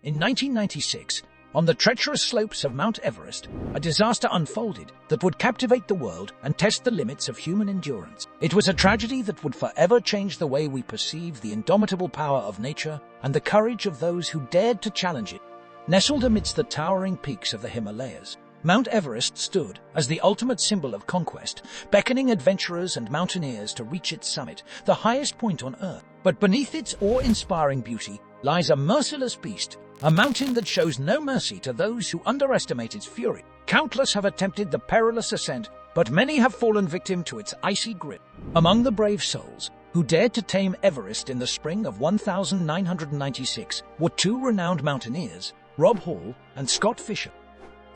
In 1996, on the treacherous slopes of Mount Everest, a disaster unfolded that would captivate the world and test the limits of human endurance. It was a tragedy that would forever change the way we perceive the indomitable power of nature and the courage of those who dared to challenge it. Nestled amidst the towering peaks of the Himalayas, Mount Everest stood as the ultimate symbol of conquest, beckoning adventurers and mountaineers to reach its summit, the highest point on Earth. But beneath its awe-inspiring beauty lies a merciless beast, a mountain that shows no mercy to those who underestimate its fury. Countless have attempted the perilous ascent, but many have fallen victim to its icy grip. Among the brave souls who dared to tame Everest in the spring of 1996 were two renowned mountaineers, Rob Hall and Scott Fischer.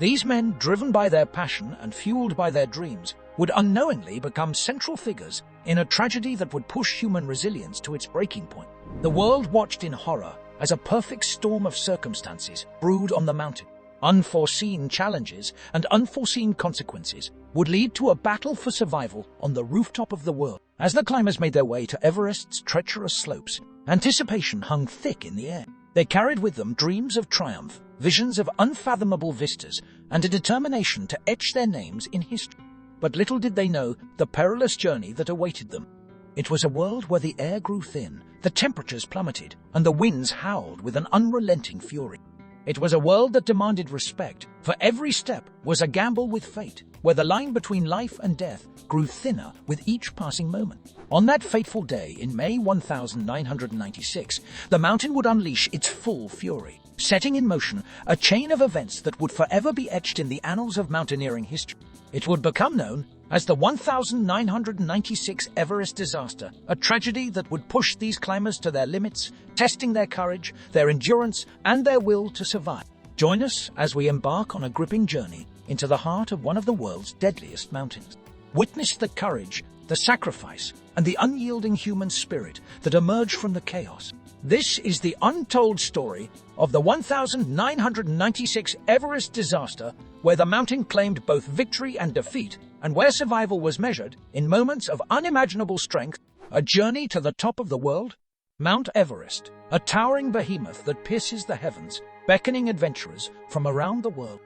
These men, driven by their passion and fueled by their dreams, would unknowingly become central figures in a tragedy that would push human resilience to its breaking point. The world watched in horror as a perfect storm of circumstances brewed on the mountain. Unforeseen challenges and unforeseen consequences would lead to a battle for survival on the rooftop of the world. As the climbers made their way to Everest's treacherous slopes, anticipation hung thick in the air. They carried with them dreams of triumph, visions of unfathomable vistas, and a determination to etch their names in history. But little did they know the perilous journey that awaited them. It was a world where the air grew thin, the temperatures plummeted, and the winds howled with an unrelenting fury. It was a world that demanded respect, for every step was a gamble with fate, where the line between life and death grew thinner with each passing moment. On that fateful day in May 1996, the mountain would unleash its full fury, setting in motion a chain of events that would forever be etched in the annals of mountaineering history. It would become known as the 1996 Everest Disaster, a tragedy that would push these climbers to their limits, testing their courage, their endurance, and their will to survive. Join us as we embark on a gripping journey into the heart of one of the world's deadliest mountains. Witness the courage, the sacrifice, and the unyielding human spirit that emerge from the chaos. This is the untold story of the 1996 Everest Disaster, where the mountain claimed both victory and defeat, and where survival was measured in moments of unimaginable strength. A journey to the top of the world? Mount Everest, a towering behemoth that pierces the heavens, beckoning adventurers from around the world.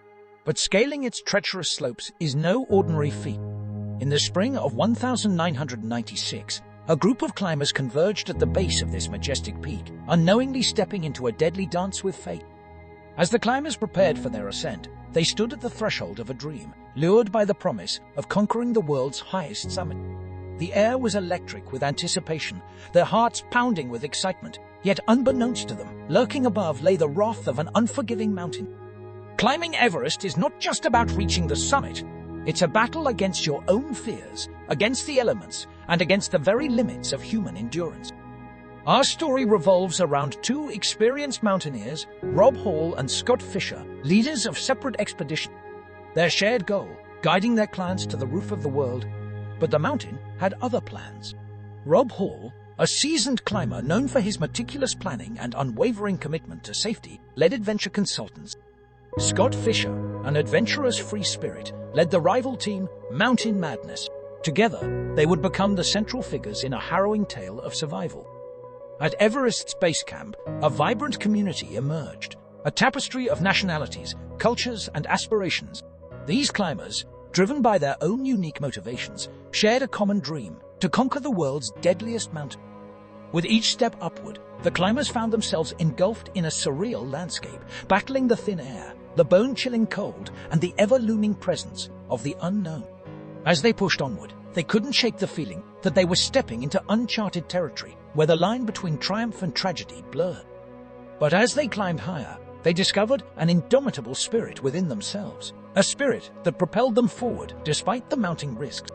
But scaling its treacherous slopes is no ordinary feat. In the spring of 1996, a group of climbers converged at the base of this majestic peak, unknowingly stepping into a deadly dance with fate. As the climbers prepared for their ascent, they stood at the threshold of a dream, lured by the promise of conquering the world's highest summit. The air was electric with anticipation, their hearts pounding with excitement, yet unbeknownst to them, lurking above lay the wrath of an unforgiving mountain. Climbing Everest is not just about reaching the summit. It's a battle against your own fears, against the elements, and against the very limits of human endurance. Our story revolves around two experienced mountaineers, Rob Hall and Scott Fischer, leaders of separate expeditions. Their shared goal, guiding their clients to the roof of the world. But the mountain had other plans. Rob Hall, a seasoned climber known for his meticulous planning and unwavering commitment to safety, led adventure consultants. Scott Fischer, an adventurous free spirit, led the rival team, Mountain Madness. Together, they would become the central figures in a harrowing tale of survival. At Everest's base camp, a vibrant community emerged, a tapestry of nationalities, cultures, and aspirations. These climbers, driven by their own unique motivations, shared a common dream: to conquer the world's deadliest mountain. With each step upward, the climbers found themselves engulfed in a surreal landscape, battling the thin air, the bone-chilling cold, and the ever-looming presence of the unknown. As they pushed onward, they couldn't shake the feeling that they were stepping into uncharted territory, where the line between triumph and tragedy blurred. But as they climbed higher, they discovered an indomitable spirit within themselves, a spirit that propelled them forward despite the mounting risks.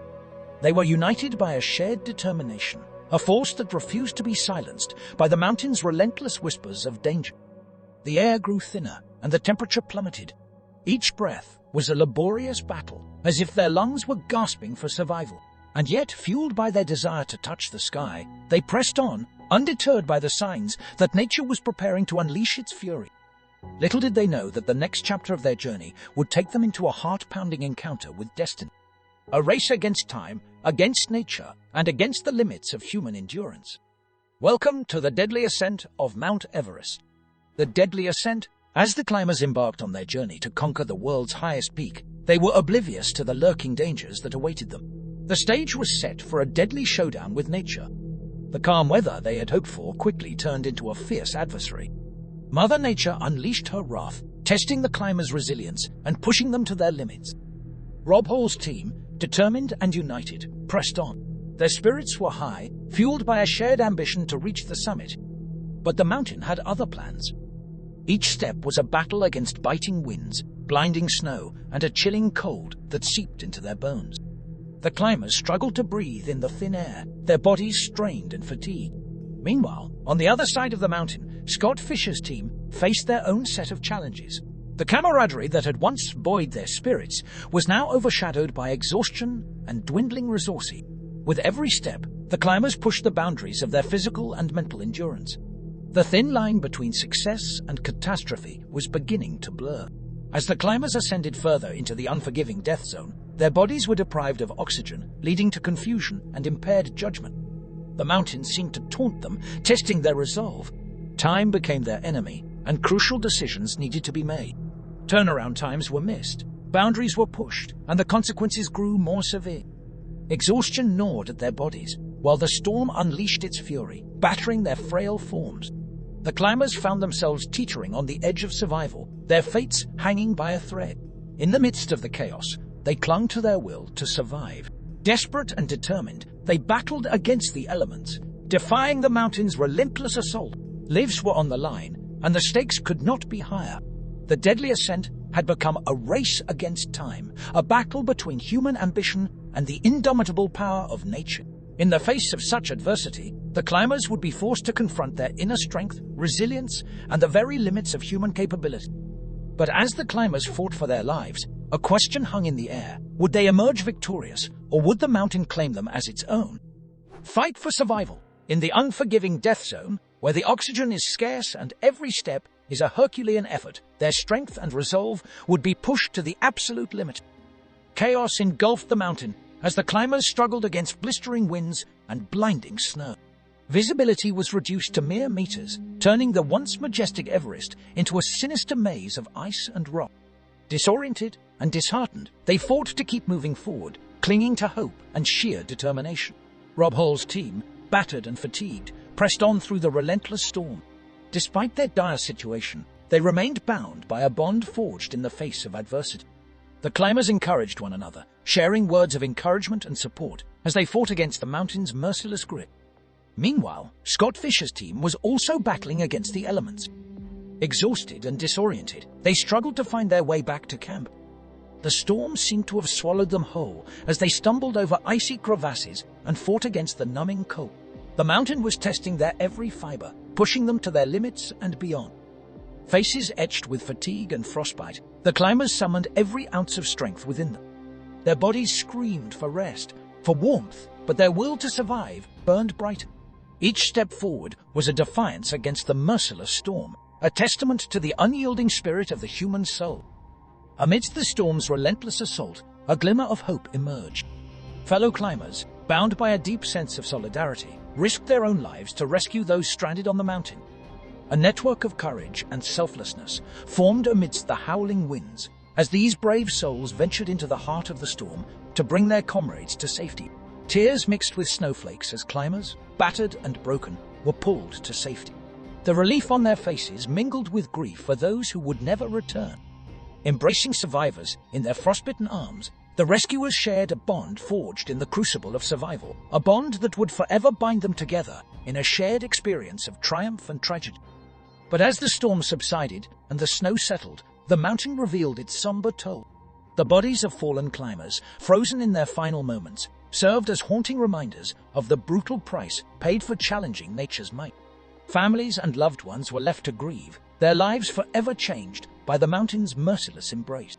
They were united by a shared determination, a force that refused to be silenced by the mountain's relentless whispers of danger. The air grew thinner, and the temperature plummeted. Each breath was a laborious battle, as if their lungs were gasping for survival. And yet, fueled by their desire to touch the sky, they pressed on, undeterred by the signs that nature was preparing to unleash its fury. Little did they know that the next chapter of their journey would take them into a heart-pounding encounter with destiny. A race against time, against nature, and against the limits of human endurance. Welcome to the deadly ascent of Mount Everest. The deadly ascent, As the climbers embarked on their journey to conquer the world's highest peak, they were oblivious to the lurking dangers that awaited them. The stage was set for a deadly showdown with nature. The calm weather they had hoped for quickly turned into a fierce adversary. Mother Nature unleashed her wrath, testing the climbers' resilience and pushing them to their limits. Rob Hall's team, determined and united, pressed on. Their spirits were high, fueled by a shared ambition to reach the summit. But the mountain had other plans. Each step was a battle against biting winds, blinding snow, and a chilling cold that seeped into their bones. The climbers struggled to breathe in the thin air, their bodies strained and fatigued. Meanwhile, on the other side of the mountain, Scott Fischer's team faced their own set of challenges. The camaraderie that had once buoyed their spirits was now overshadowed by exhaustion and dwindling resources. With every step, the climbers pushed the boundaries of their physical and mental endurance. The thin line between success and catastrophe was beginning to blur. As the climbers ascended further into the unforgiving death zone, their bodies were deprived of oxygen, leading to confusion and impaired judgment. The mountains seemed to taunt them, testing their resolve. Time became their enemy, and crucial decisions needed to be made. Turnaround times were missed, boundaries were pushed, and the consequences grew more severe. Exhaustion gnawed at their bodies, while the storm unleashed its fury, battering their frail forms. The climbers found themselves teetering on the edge of survival, their fates hanging by a thread. In the midst of the chaos, they clung to their will to survive. Desperate and determined, they battled against the elements, defying the mountain's relentless assault. Lives were on the line, and the stakes could not be higher. The deadly ascent had become a race against time, a battle between human ambition and the indomitable power of nature. In the face of such adversity, the climbers would be forced to confront their inner strength, resilience, and the very limits of human capability. But as the climbers fought for their lives, a question hung in the air. Would they emerge victorious, or would the mountain claim them as its own? Fight for survival. In the unforgiving death zone, where the oxygen is scarce and every step is a Herculean effort, their strength and resolve would be pushed to the absolute limit. Chaos engulfed the mountain as the climbers struggled against blistering winds and blinding snow. Visibility was reduced to mere meters, turning the once majestic Everest into a sinister maze of ice and rock. Disoriented and disheartened, they fought to keep moving forward, clinging to hope and sheer determination. Rob Hall's team, battered and fatigued, pressed on through the relentless storm. Despite their dire situation, they remained bound by a bond forged in the face of adversity. The climbers encouraged one another, sharing words of encouragement and support as they fought against the mountain's merciless grip. Meanwhile, Scott Fischer's team was also battling against the elements. Exhausted and disoriented, they struggled to find their way back to camp. The storm seemed to have swallowed them whole as they stumbled over icy crevasses and fought against the numbing cold. The mountain was testing their every fiber, pushing them to their limits and beyond. Faces etched with fatigue and frostbite, the climbers summoned every ounce of strength within them. Their bodies screamed for rest, for warmth, but their will to survive burned brighter. Each step forward was a defiance against the merciless storm, a testament to the unyielding spirit of the human soul. Amidst the storm's relentless assault, a glimmer of hope emerged. Fellow climbers, bound by a deep sense of solidarity, risked their own lives to rescue those stranded on the mountain. A network of courage and selflessness formed amidst the howling winds as these brave souls ventured into the heart of the storm to bring their comrades to safety. Tears mixed with snowflakes as climbers, battered and broken, were pulled to safety. The relief on their faces mingled with grief for those who would never return. Embracing survivors in their frostbitten arms, the rescuers shared a bond forged in the crucible of survival, a bond that would forever bind them together in a shared experience of triumph and tragedy. But as the storm subsided and the snow settled, the mountain revealed its somber toll. The bodies of fallen climbers, frozen in their final moments, served as haunting reminders of the brutal price paid for challenging nature's might. Families and loved ones were left to grieve, their lives forever changed by the mountain's merciless embrace.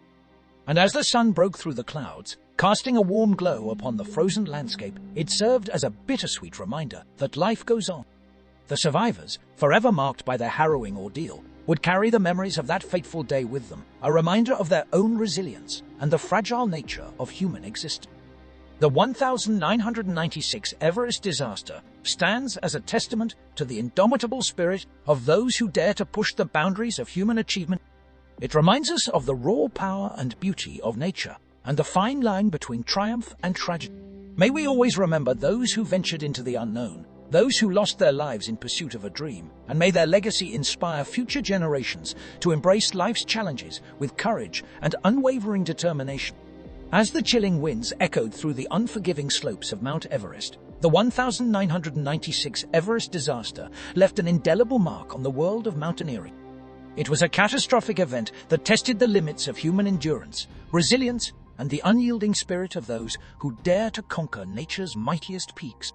And as the sun broke through the clouds, casting a warm glow upon the frozen landscape, it served as a bittersweet reminder that life goes on. The survivors, forever marked by their harrowing ordeal, would carry the memories of that fateful day with them, a reminder of their own resilience and the fragile nature of human existence. The 1996 Everest Disaster stands as a testament to the indomitable spirit of those who dare to push the boundaries of human achievement It reminds us of the raw power and beauty of nature and the fine line between triumph and tragedy. May we always remember those who ventured into the unknown, those who lost their lives in pursuit of a dream, and may their legacy inspire future generations to embrace life's challenges with courage and unwavering determination. As the chilling winds echoed through the unforgiving slopes of Mount Everest, the 1996 Everest disaster left an indelible mark on the world of mountaineering. It was a catastrophic event that tested the limits of human endurance, resilience, and the unyielding spirit of those who dare to conquer nature's mightiest peaks.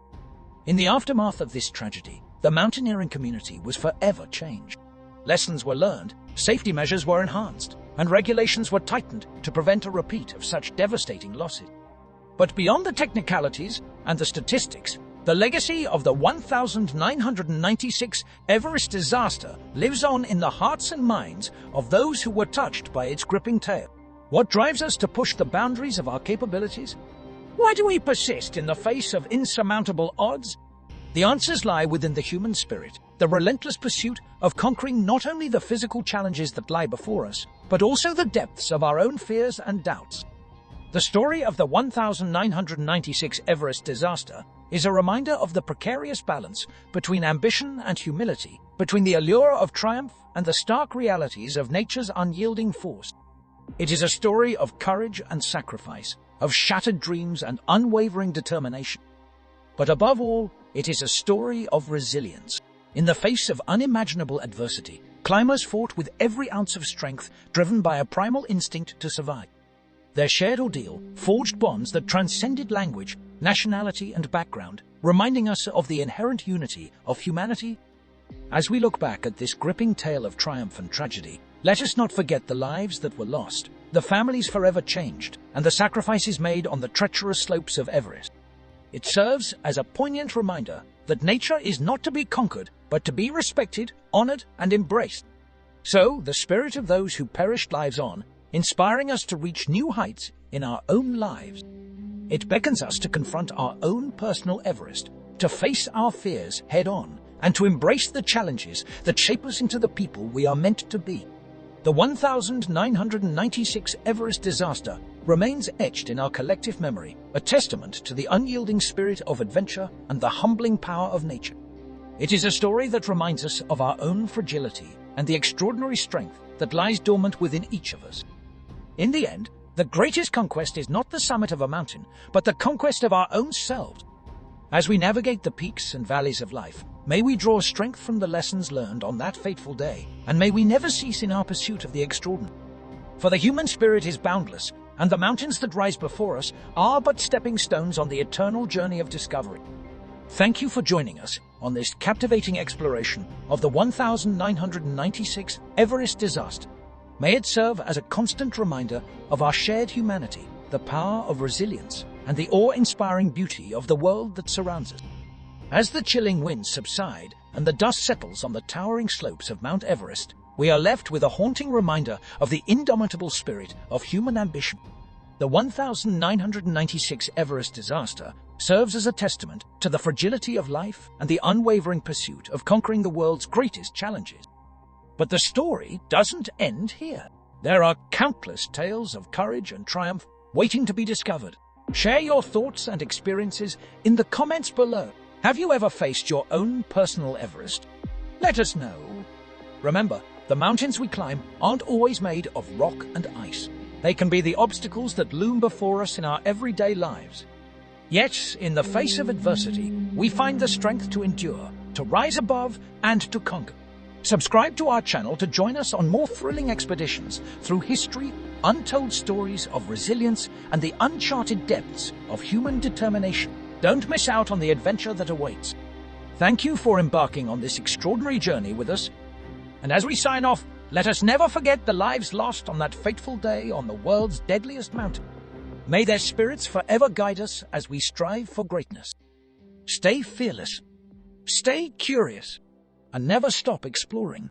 In the aftermath of this tragedy, the mountaineering community was forever changed. Lessons were learned, safety measures were enhanced, and regulations were tightened to prevent a repeat of such devastating losses. But beyond the technicalities and the statistics, the legacy of the 1996 Everest disaster lives on in the hearts and minds of those who were touched by its gripping tale. What drives us to push the boundaries of our capabilities? Why do we persist in the face of insurmountable odds? The answers lie within the human spirit, the relentless pursuit of conquering not only the physical challenges that lie before us, but also the depths of our own fears and doubts. The story of the 1996 Everest disaster is a reminder of the precarious balance between ambition and humility, between the allure of triumph and the stark realities of nature's unyielding force. It is a story of courage and sacrifice, of shattered dreams and unwavering determination. But above all, it is a story of resilience. In the face of unimaginable adversity, climbers fought with every ounce of strength, driven by a primal instinct to survive. Their shared ordeal forged bonds that transcended language, nationality, and background, reminding us of the inherent unity of humanity. As we look back at this gripping tale of triumph and tragedy, let us not forget the lives that were lost, the families forever changed, and the sacrifices made on the treacherous slopes of Everest. It serves as a poignant reminder that nature is not to be conquered, but to be respected, honored, and embraced. So, the spirit of those who perished lives on, inspiring us to reach new heights in our own lives. It beckons us to confront our own personal Everest, to face our fears head-on, and to embrace the challenges that shape us into the people we are meant to be. The 1996 Everest disaster remains etched in our collective memory, a testament to the unyielding spirit of adventure and the humbling power of nature. It is a story that reminds us of our own fragility and the extraordinary strength that lies dormant within each of us. In the end, the greatest conquest is not the summit of a mountain, but the conquest of our own selves. As we navigate the peaks and valleys of life, may we draw strength from the lessons learned on that fateful day, and may we never cease in our pursuit of the extraordinary. For the human spirit is boundless, and the mountains that rise before us are but stepping stones on the eternal journey of discovery. Thank you for joining us on this captivating exploration of the 1996 Everest disaster. May it serve as a constant reminder of our shared humanity, the power of resilience, and the awe-inspiring beauty of the world that surrounds us. As the chilling winds subside and the dust settles on the towering slopes of Mount Everest, we are left with a haunting reminder of the indomitable spirit of human ambition. The 1996 Everest disaster serves as a testament to the fragility of life and the unwavering pursuit of conquering the world's greatest challenges. But the story doesn't end here. There are countless tales of courage and triumph waiting to be discovered. Share your thoughts and experiences in the comments below. Have you ever faced your own personal Everest? Let us know. Remember, the mountains we climb aren't always made of rock and ice. They can be the obstacles that loom before us in our everyday lives. Yet, in the face of adversity, we find the strength to endure, to rise above, and to conquer. Subscribe to our channel to join us on more thrilling expeditions through history, untold stories of resilience, and the uncharted depths of human determination. Don't miss out on the adventure that awaits. Thank you for embarking on this extraordinary journey with us. And as we sign off, let us never forget the lives lost on that fateful day on the world's deadliest mountain. May their spirits forever guide us as we strive for greatness. Stay fearless, stay curious, and never stop exploring.